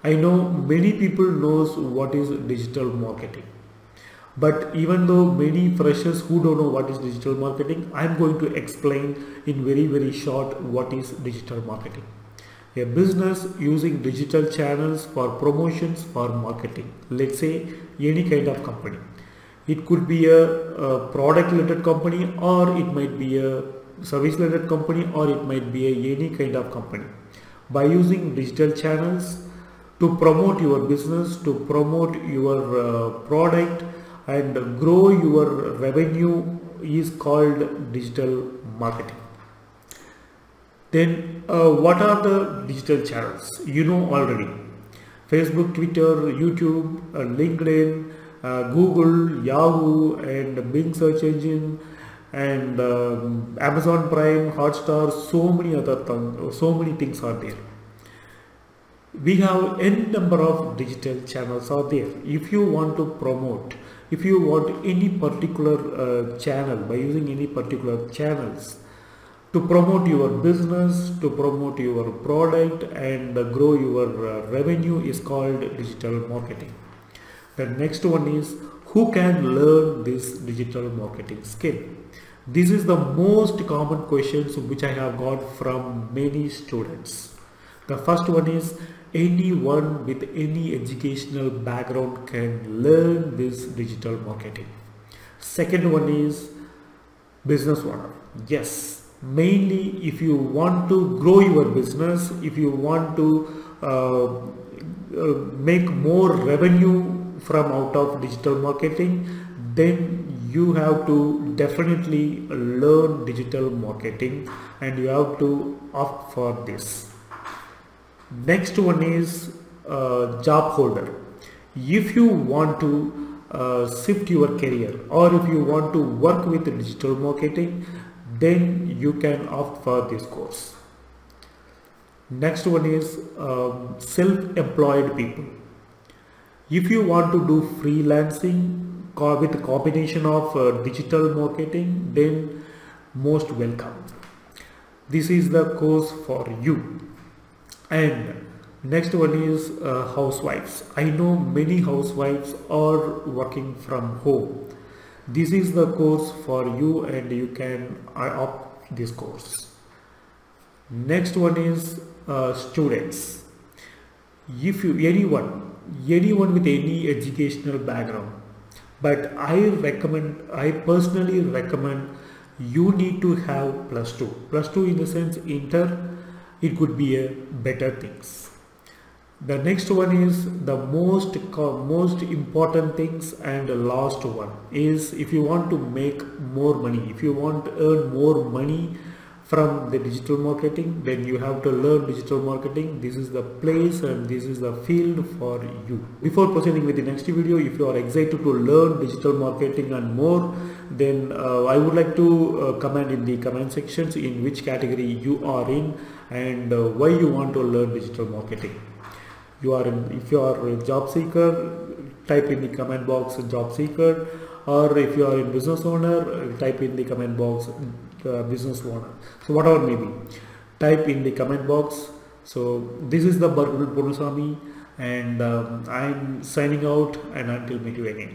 I know many people knows what is digital marketing. But even though many freshers who don't know what is digital marketing, I'm going to explain in very short what is digital marketing. A business using digital channels for promotions for marketing. Let's say any kind of company. It could be a product related company, or it might be a service related company, or it might be any kind of company. By using digital channels to promote your business, to promote your product and grow your revenue is called digital marketing. Then what are the digital channels? You know already. Facebook, Twitter, YouTube, LinkedIn, Google, Yahoo and Bing search engine, and Amazon Prime, Hotstar, so many things are there. We have n number of digital channels out there. If you want to promote, if you want any particular channel, by using any particular channels to promote your business, to promote your product and grow your revenue is called digital marketing. The next one is, who can learn this digital marketing skill? This is the most common questions which I have got from many students. The first one is, anyone with any educational background can learn this digital marketing. Second one is business owner. Yes, mainly if you want to grow your business, if you want to make more revenue from out of digital marketing, then you have to definitely learn digital marketing and you have to opt for this. Next one is job holder. If you want to shift your career, or if you want to work with digital marketing, then you can opt for this course. Next one is self-employed people. If you want to do freelancing with a combination of digital marketing, then most welcome. This is the course for you. And next one is housewives. I know many housewives are working from home. This is the course for you and you can opt this course. Next one is students. If you anyone with any educational background, but I personally recommend you need to have +2 in the sense inter. It could be a better things. The next one is the most important things, and the last one is, if you want to make more money, if you want to earn more money from the digital marketing, then you have to learn digital marketing. This is the place and this is the field for you. Before proceeding with the next video, if you are excited to learn digital marketing and more, then I would like to comment in the comment sections in which category you are in and why you want to learn digital marketing. If you are a job seeker, type in the comment box job seeker, or if you are a business owner, type in the comment box business owner. So whatever may be, type in the comment box. So this is the Barul Ponusami, and I'm signing out, and until meet you again.